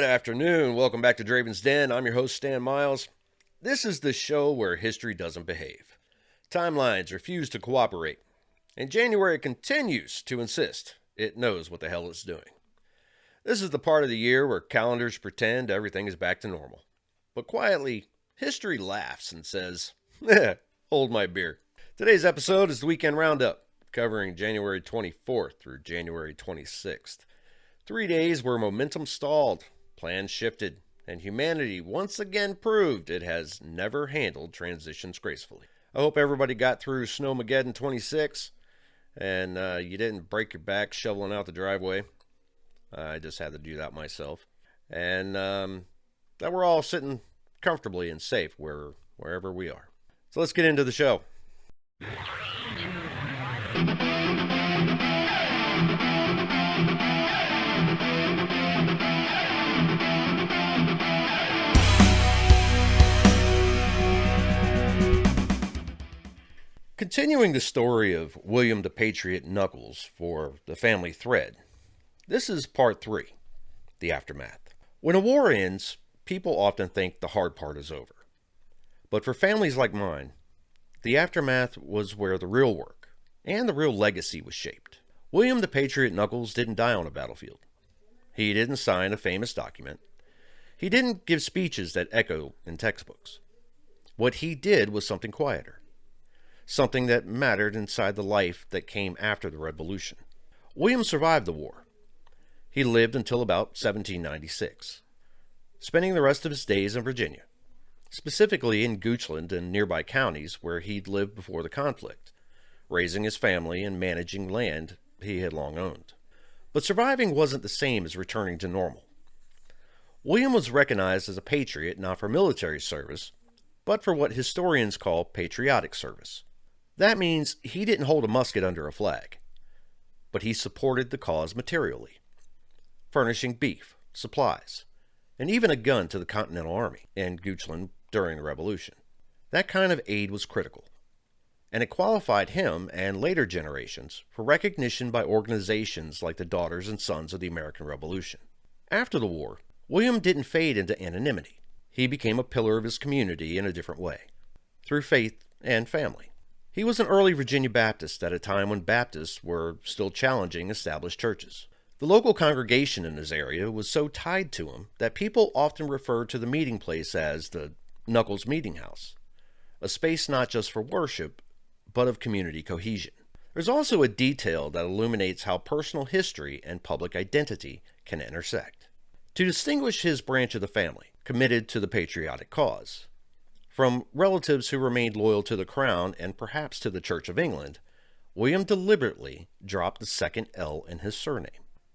Good afternoon. Welcome back to Draven's Den. I'm your host, Stan Miles. This is the show where history doesn't behave. Timelines refuse to cooperate. And January continues to insist it knows what the hell it's doing. This is the part of the year where calendars pretend everything is back to normal. But quietly, history laughs and says, hold my beer. Today's episode is the Weekend Roundup, covering January 24th through January 26th. 3 days where momentum stalled, plans shifted, and humanity once again proved it has never handled transitions gracefully. I hope everybody got through Snowmageddon 26 and you didn't break your back shoveling out the driveway. I just had to do that myself. And that we're all sitting comfortably and safe wherever we are. So let's get into the show. Continuing the story of William the Patriot Nuckols for the family thread, this is part 3, the aftermath. When a war ends, people often think the hard part is over. But for families like mine, the aftermath was where the real work and the real legacy was shaped. William the Patriot Nuckols didn't die on a battlefield. He didn't sign a famous document. He didn't give speeches that echo in textbooks. What he did was something quieter. Something that mattered inside the life that came after the Revolution. William survived the war. He lived until about 1796, spending the rest of his days in Virginia, specifically in Goochland and nearby counties where he'd lived before the conflict, raising his family and managing land he had long owned. But surviving wasn't the same as returning to normal. William was recognized as a patriot not for military service, but for what historians call patriotic service. That means he didn't hold a musket under a flag, but he supported the cause materially, furnishing beef, supplies, and even a gun to the Continental Army in Goochland during the Revolution. That kind of aid was critical, and it qualified him and later generations for recognition by organizations like the Daughters and Sons of the American Revolution. After the war, William didn't fade into anonymity. He became a pillar of his community in a different way, through faith and family. He was an early Virginia Baptist at a time when Baptists were still challenging established churches. The local congregation in his area was so tied to him that people often referred to the meeting place as the Nuckols Meeting House, a space not just for worship, but of community cohesion. There's also a detail that illuminates how personal history and public identity can intersect. To distinguish his branch of the family, committed to the patriotic cause, from relatives who remained loyal to the crown and perhaps to the Church of England, William deliberately dropped the second L in his surname,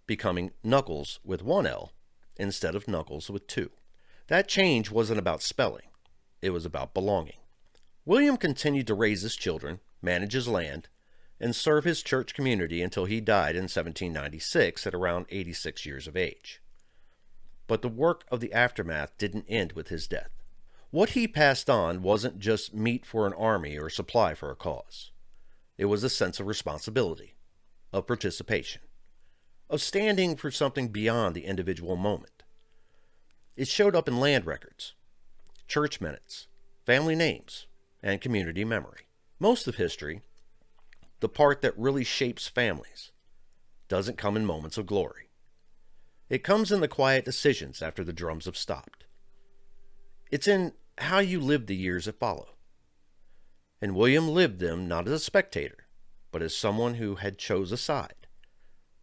becoming Nuckols with one L instead of Nuckols with two. That change wasn't about spelling. It was about belonging. William continued to raise his children, manage his land, and serve his church community until he died in 1796 at around 86 years of age. But the work of the aftermath didn't end with his death. What he passed on wasn't just meat for an army or supply for a cause. It was a sense of responsibility, of participation, of standing for something beyond the individual moment. It showed up in land records, church minutes, family names, and community memory. Most of history, the part that really shapes families, doesn't come in moments of glory. It comes in the quiet decisions after the drums have stopped. It's in how you live the years that follow. And William lived them not as a spectator, but as someone who had chose a side,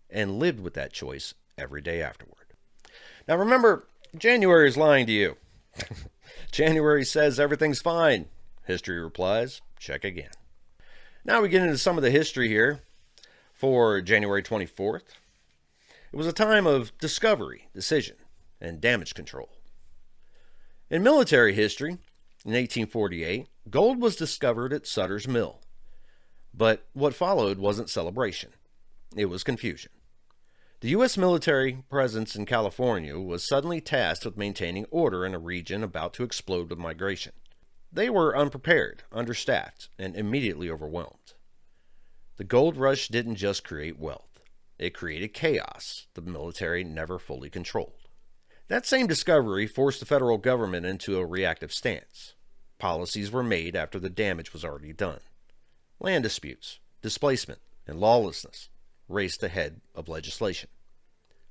and lived with that choice every day afterward. Now remember, January is lying to you. January says everything's fine. History replies, check again. Now we get into some of the history here for January 24th. It was a time of discovery, decision, and damage control. In military history, in 1848, gold was discovered at Sutter's Mill. But what followed wasn't celebration. It was confusion. The U.S. military presence in California was suddenly tasked with maintaining order in a region about to explode with migration. They were unprepared, understaffed, and immediately overwhelmed. The gold rush didn't just create wealth. It created chaos the military never fully controlled. That same discovery forced the federal government into a reactive stance. Policies were made after the damage was already done. Land disputes, displacement, and lawlessness raced ahead of legislation.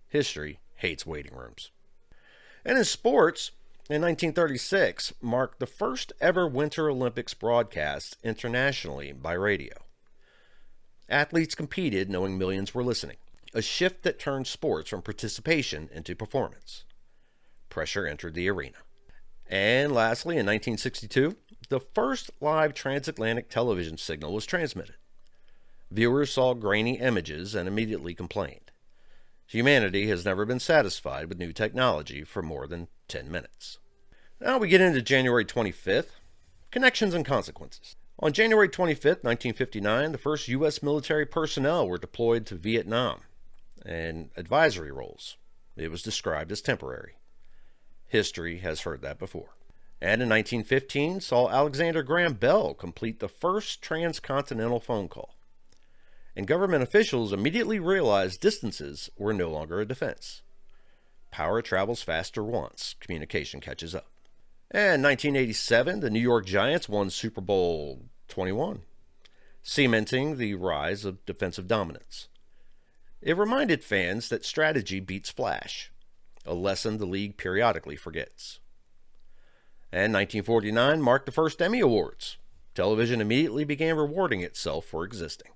History hates waiting rooms. And in sports, in 1936 marked the first ever Winter Olympics broadcast internationally by radio. Athletes competed knowing millions were listening, a shift that turned sports from participation into performance. Pressure entered the arena. And lastly, in 1962, the first live transatlantic television signal was transmitted. Viewers saw grainy images and immediately complained. Humanity has never been satisfied with new technology for more than 10 minutes. Now we get into January 25th, connections and consequences. On January 25th, 1959, the first U.S. military personnel were deployed to Vietnam in advisory roles. It was described as temporary. History has heard that before. And in 1915, saw Alexander Graham Bell complete the first transcontinental phone call. And government officials immediately realized distances were no longer a defense. Power travels faster once communication catches up. And 1987, the New York Giants won Super Bowl 21, cementing the rise of defensive dominance. It reminded fans that strategy beats flash, a lesson the league periodically forgets. And 1949 marked the first Emmy Awards. Television immediately began rewarding itself for existing.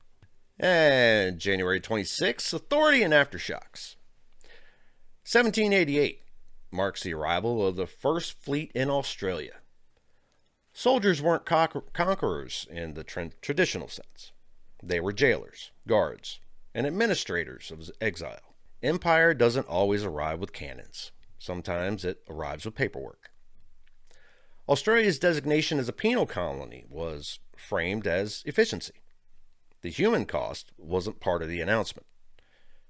And January 26th, authority and aftershocks. 1788 marks the arrival of the first fleet in Australia. Soldiers weren't conquerors in the traditional sense. They were jailers, guards, and administrators of exile. Empire doesn't always arrive with cannons. Sometimes it arrives with paperwork. Australia's designation as a penal colony was framed as efficiency. The human cost wasn't part of the announcement.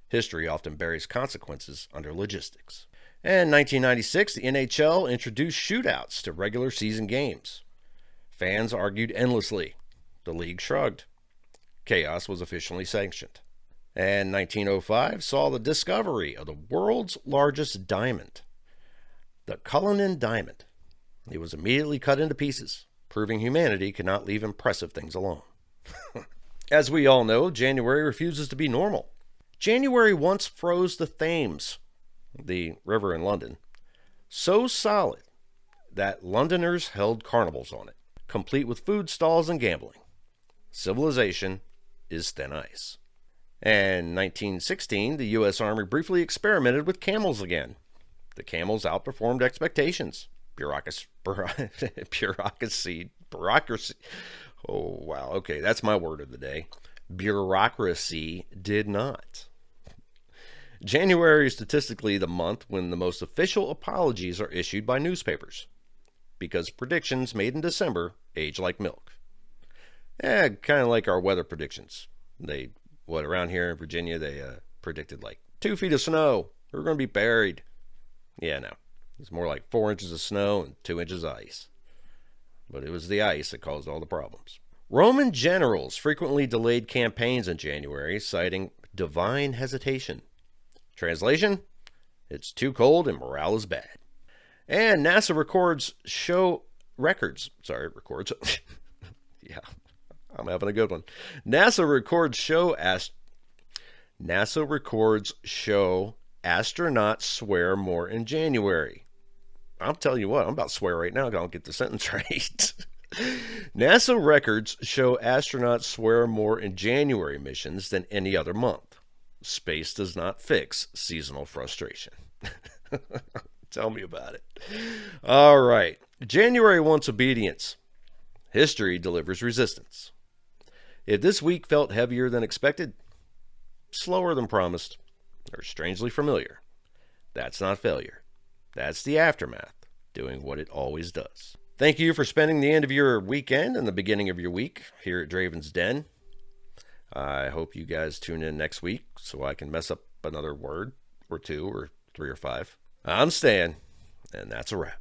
History often buries consequences under logistics. And in 1996, the NHL introduced shootouts to regular season games. Fans argued endlessly. The league shrugged. Chaos was officially sanctioned. And 1905 saw the discovery of the world's largest diamond, the Cullinan Diamond. It was immediately cut into pieces, proving humanity could not leave impressive things alone. As we all know, January refuses to be normal. January once froze the Thames, the river in London, so solid that Londoners held carnivals on it, complete with food stalls and gambling. Civilization is thin ice. And in 1916, the U.S. Army briefly experimented with camels again. The camels outperformed expectations. Bureaucracy. Oh, wow. Okay, that's my word of the day. Bureaucracy did not. January is statistically the month when the most official apologies are issued by newspapers, because predictions made in December age like milk. Kind of like our weather predictions. Around here in Virginia, they predicted like 2 feet of snow. We're going to be buried. Yeah, no. It's more like 4 inches of snow and 2 inches of ice. But it was the ice that caused all the problems. Roman generals frequently delayed campaigns in January, citing divine hesitation. Translation? It's too cold and morale is bad. And NASA records. Yeah, I'm having a good one. NASA records show astronauts swear more in January. I'll tell you what, I'm about to swear right now. I don't get the sentence right. NASA records show astronauts swear more in January missions than any other month. Space does not fix seasonal frustration. Tell me about it. All right. January wants obedience. History delivers resistance. If this week felt heavier than expected, slower than promised, or strangely familiar, that's not failure. That's the aftermath, doing what it always does. Thank you for spending the end of your weekend and the beginning of your week here at Draven's Den. I hope you guys tune in next week so I can mess up another word or two or 3 or 5. I'm Stan, and that's a wrap.